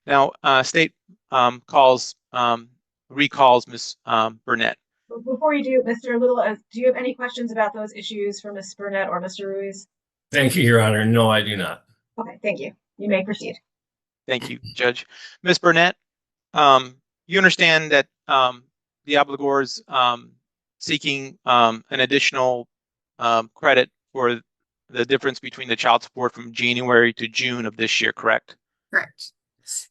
Now, state recalls Ms. Burnett. Before you do, Mr. Little, do you have any questions about those issues for Ms. Burnett or Mr. Ruiz? Thank you, Your Honor. No, I do not. Okay, thank you. You may proceed. Thank you, Judge. Ms. Burnett, you understand that the obligor is seeking an additional credit for the difference between the child support from January to June of this year, correct? Correct.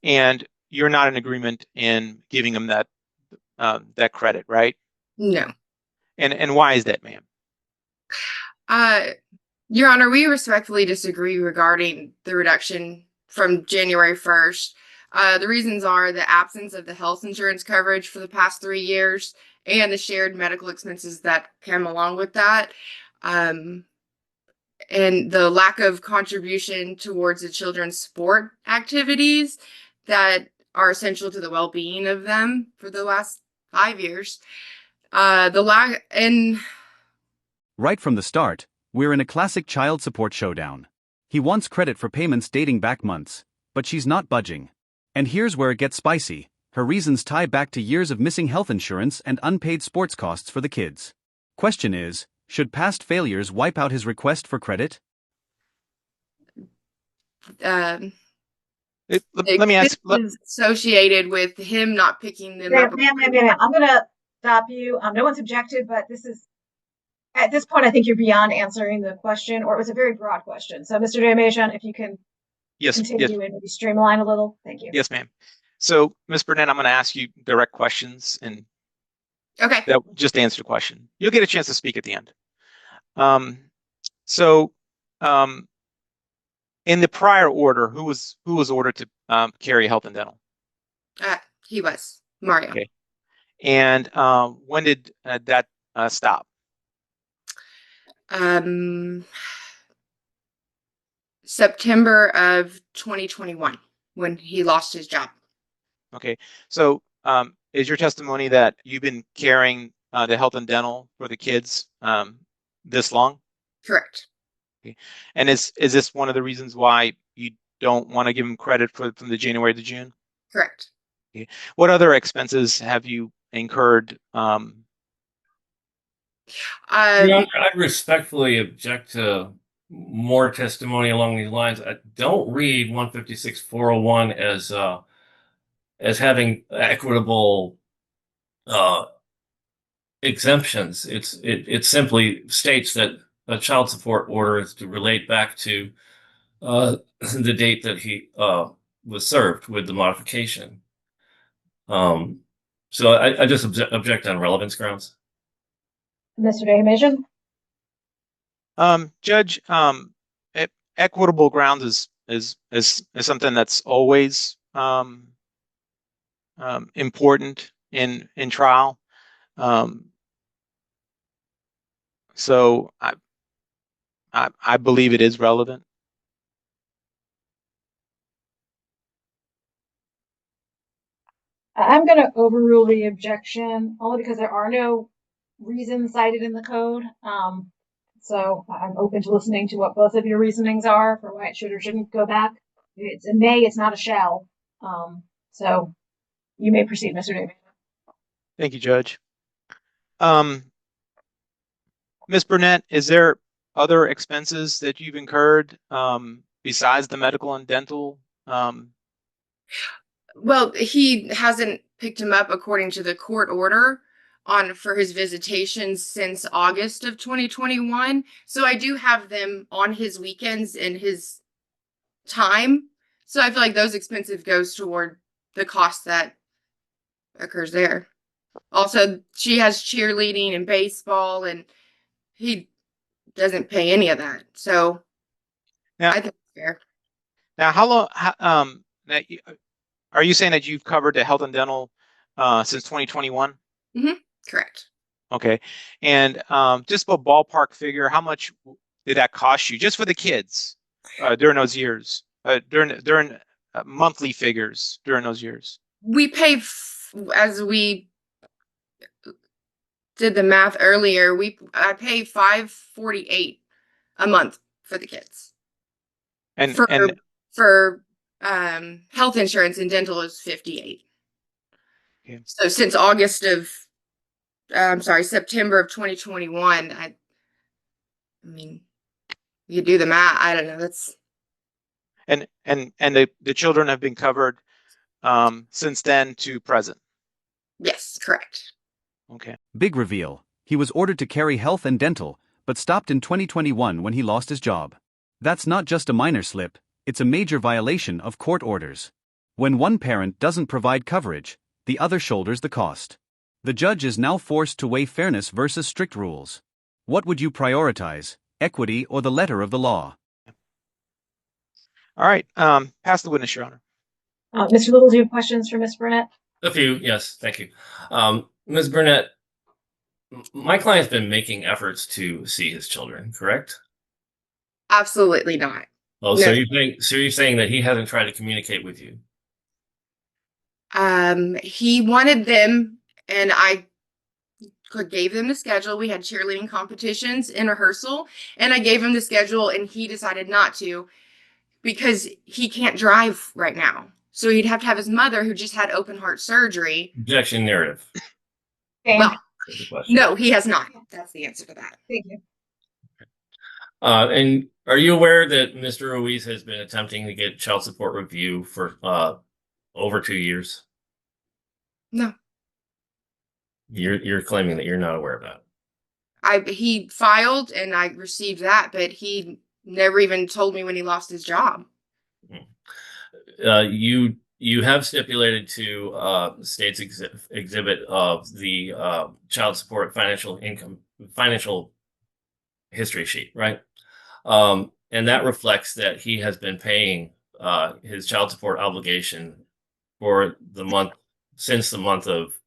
And you're not in agreement in giving him that credit, right? No. And why is that, ma'am? Your Honor, we respectfully disagree regarding the reduction from January 1st. The reasons are the absence of the health insurance coverage for the past 3 years and the shared medical expenses that come along with that. And the lack of contribution towards the children's sport activities that are essential to the well-being of them for the last 5 years. Right from the start, we're in a classic child support showdown. He wants credit for payments dating back months, but she's not budging. And here's where it gets spicy. Her reasons tie back to years of missing health insurance and unpaid sports costs for the kids. Question is, should past failures wipe out his request for credit? Let me ask. Associated with him not picking them up. Ma'am, I'm going to stop you. No one's objected, but at this point, I think you're beyond answering the question, or it was a very broad question. So, Mr. Damasian, if you can continue and maybe streamline a little. Thank you. Yes, ma'am. So, Ms. Burnett, I'm going to ask you direct questions, and that just answer the question. You'll get a chance to speak at the end. In the prior order, who was ordered to carry health and dental? He was Mario. Okay. And when did that stop? September of 2021, when he lost his job. Okay. So is your testimony that you've been carrying the health and dental for the kids this long? Correct. Okay. And is this one of the reasons why you don't want to give him credit from the January to June? Correct. Okay. What other expenses have you incurred? I respectfully object to more testimony along these lines. I don't read 156-401 as having equitable exemptions. It simply states that a child support order is to relate back to the date that he was served with the modification. So I just object on relevance grounds. Mr. Damasian? Judge, equitable grounds is something that's always important in trial. So I believe it is relevant. I'm going to overrule the objection only because there are no reasons cited in the code. So I'm open to listening to what both of your reasonings are for why it should or shouldn't go back. It's a may, it's not a shall. So you may proceed, Mr. Davis. Thank you, Judge. Ms. Burnett, is there other expenses that you've incurred besides the medical and dental? Well, he hasn't picked him up according to the court order for his visitation since August of 2021. So I do have them on his weekends and his time. So I feel like those expenses goes toward the cost that occurs there. Also, she has cheerleading and baseball, and he doesn't pay any of that. So now, I think it's fair. Now, how long? Are you saying that you've covered the health and dental since 2021? Mm-hmm. Correct. Okay. And just a ballpark figure, how much did that cost you just for the kids during those years, during monthly figures during those years? We pay, as we did the math earlier, I pay $548 a month for the kids. And for health insurance and dental is 58. Okay. So since September of 2021, I mean, you do the math. I don't know. That's And the children have been covered since then to present. yes, correct. Okay. Big reveal. He was ordered to carry health and dental, but stopped in 2021 when he lost his job. That's not just a minor slip, it's a major violation of court orders. When one parent doesn't provide coverage, the other shoulders the cost. The judge is now forced to weigh fairness versus strict rules. What would you prioritize, equity or the letter of the law? All right. Pass the witness, Your Honor. Mr. Little, do you have questions for Ms. Burnett? A few, yes, thank you. Ms. Burnett, my client's been making efforts to see his children, correct? Absolutely not. Oh, No. so you're saying that he hasn't tried to communicate with you? He wanted them, and I gave them the schedule. We had cheerleading competitions in rehearsal, and I gave him the schedule, and he decided not to because he can't drive right now. So he'd have to have his mother, who just had open heart surgery. Objection narrative. Well, Is the question. no, he has not. That's the answer to that. Thank you. And are you aware that Mr. Ruiz has been attempting to get child support review for over 2 years? No. You're claiming that you're not aware of that. He filed and I received that, but he never even told me when he lost his job. You have stipulated to state's exhibit of the child support financial history sheet, right? And that reflects that he has been paying his child support obligation for the month since the month of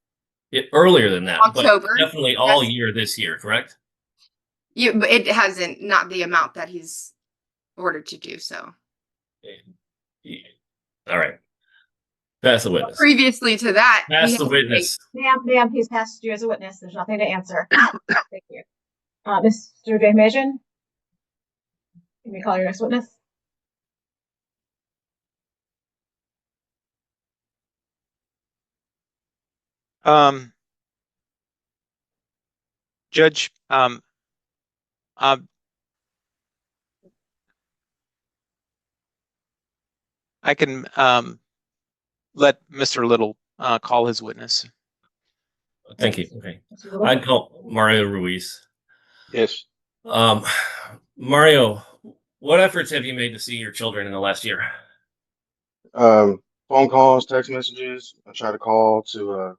earlier than that, October. but definitely all Yes. year this year, correct? Yeah, but it hasn't, not the amount that he's ordered to do so. All right. Pass the witness. Previously to that, Pass the witness. Ma'am, he's passed you as a witness. There's nothing to answer. Thank you. Mr. Damajan, can we call your next witness? Judge, I can let Mr. Little call his witness. Thank you. Okay. I'd call Mario Ruiz. Yes. Mario, what efforts have you made to see your children in the last year? Phone calls, text messages. I try to call to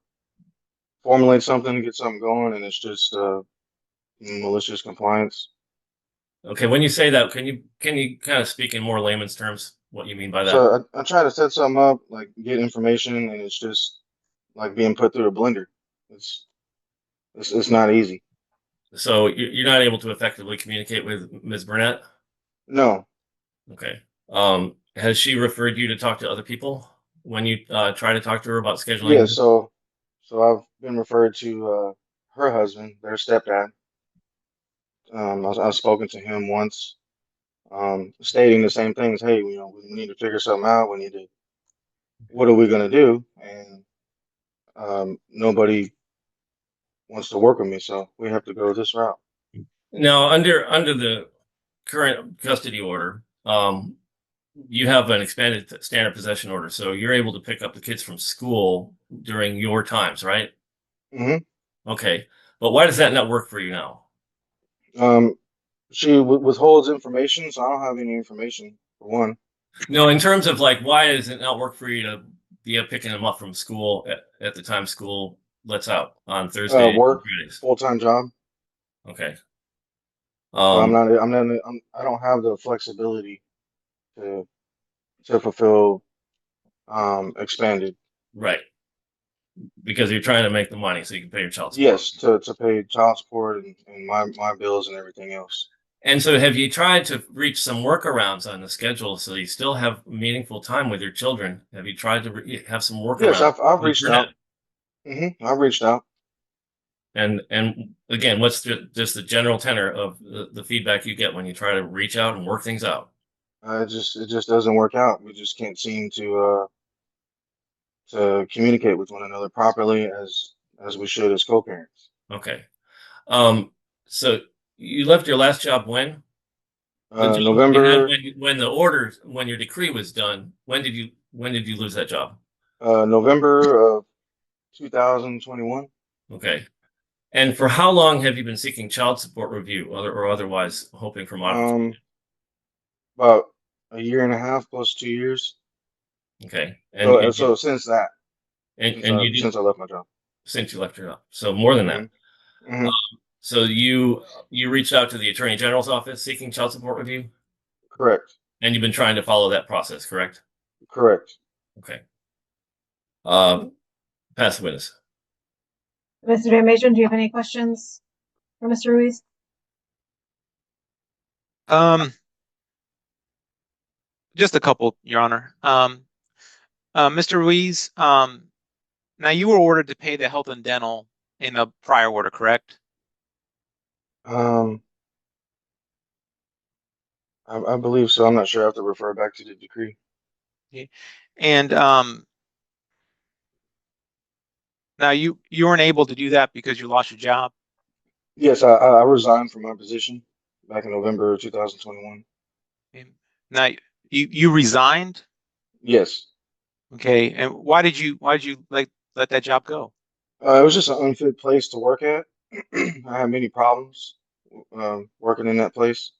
formulate something, to get something going, and it's just malicious compliance. Okay, when you say that, can you kind of speak in more layman's terms what you mean by that? So I try to set something up, like get information, and it's just like being put through a blender. It's not easy. So you're not able to effectively communicate with Ms. Burnett? No. Okay. Has she referred you to talk to other people when you try to talk to her about scheduling? Yeah. So I've been referred to her husband, their stepdad. I've spoken to him once, stating the same things. Hey, we need to figure something out. What are we gonna do? And nobody wants to work with me, so we have to go this route. Now, under the current custody order, you have an expanded standard possession order, so you're able to pick up the kids from school during your times, right? Mm-hmm. Okay, but why does that not work for you now? She withholds information, so I don't have any information for one. No, in terms of like, why does it not work for you to be picking them up from school at the time school lets out on Thursday? Work, full-time job. Okay. So I don't have the flexibility to fulfill expanded. Right. Because you're trying to make the money so you can pay your child support. Yes, to pay child support and my bills and everything else. And so have you tried to reach some workarounds on the schedule so you still have meaningful time with your children? Have you tried to have some workarounds? Yes, I've reached out. I've reached out. And again, what's just the general tenor of the feedback you get when you try to reach out and work things out? It just doesn't work out. We just can't seem to communicate with one another properly as we should as co-parents. Okay. So you left your last job when? The job that you had November when your decree was done, when did you lose that job? November of 2021. Okay. And for how long have you been seeking child support review or otherwise hoping for modification? About a year and a half plus 2 years. Okay. So since that, And you did since I left my job. since you left your job. So more than that. Hmm. Hmm. So you reached out to the Attorney General's office seeking child support review, Correct. and you've been trying to follow that process, correct? Correct. Okay. Um, Pass the witness. Mr. Van Majon, do you have any questions for Mr. Ruiz? Just a couple, Your Honor. Mr. Ruiz, now you were ordered to pay the health and dental in a prior order, correct? Um, I believe so. I'm not sure. I have to refer back to the decree. Okay. And now you weren't able to do that because you lost your job. Yes, I resigned from my position back in November of 2021. Okay. Now you resigned. Yes. Okay. And why did you let that job go? It was just an unfit place to work at. I had many problems working in that place.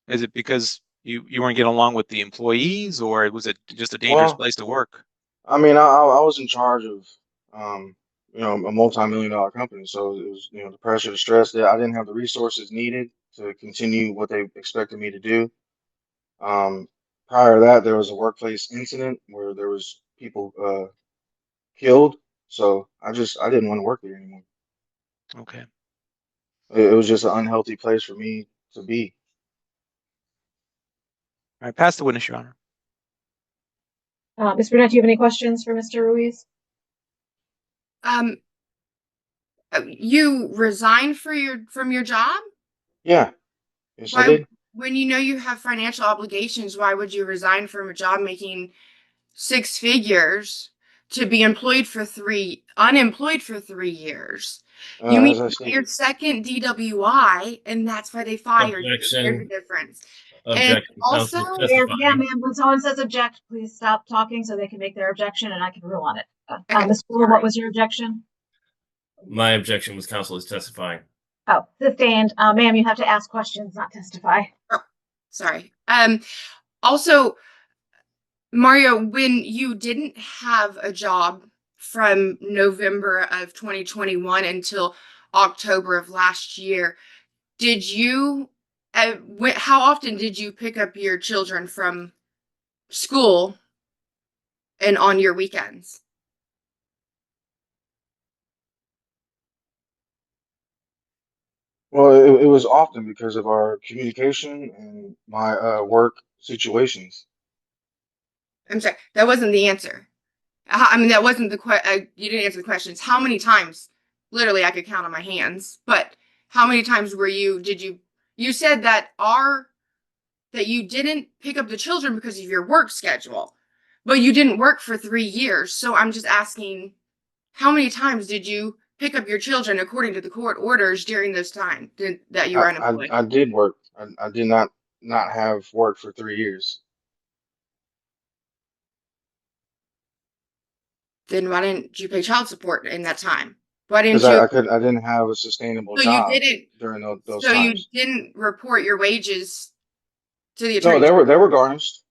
Is it because you weren't getting along with the employees, or was it just a dangerous Well, place to work? I mean, I was in charge of um, a multi-million-dollar company, so it was, the pressure, the stress that I didn't have the resources needed to continue what they expected me to do. Um, Prior to that, there was a workplace incident where there was people killed, so I didn't want to work there anymore. Okay. It was just an unhealthy place for me to be. All right. Pass the witness, Your Honor. Ms. Burnett, do you have any questions for Mr. Ruiz? Um, you resigned from your job? Yeah, yes, I Why, did. when you know you have financial obligations, why would you resign from a job making six figures to be unemployed for 3 years? You mean As I your stated, second DWI, and that's why they fired you. There's a Objection. difference. And Objection. also, Counsel is Yeah, testifying. ma'am, when someone says object, please stop talking so they can make their objection and I can rule on it. okay, Ms. Brewer, what sorry. was your objection? My objection was counsel is testifying. Oh, sustained. Ma'am, you have to ask questions, not testify. Oh, sorry. Also, Mario, when you didn't have a job from November of 2021 until October of last year, did you, how often did you pick up your children from school and on your weekends? well, it was often because of our communication and my work situations. I'm sorry, that wasn't the answer. I mean, that wasn't you didn't answer the questions. How many times? Literally, I could count on my hands. But how many times you said that you didn't pick up the children because of your work schedule, but you didn't work for 3 years. So I'm just asking, how many times did you pick up your children according to the court orders during those times that you were unemployed? I did work. I did not have work for 3 years. Then why didn't you pay child support in that time? Why Because didn't you? I didn't have a sustainable So you job didn't. during those So you times. didn't report your wages to the No, attorney. they were garnished.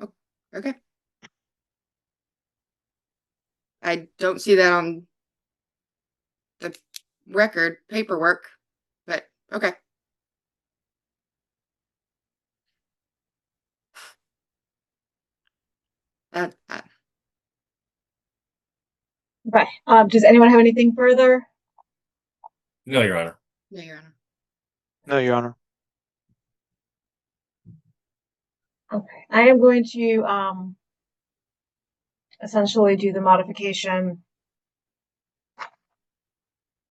Oh, okay. I don't see that on the record paperwork, but okay. Uh, Okay. Does anyone have anything further? No, Your Honor. no, Your Honor. No, Your Honor. Okay. I am going to essentially do the modification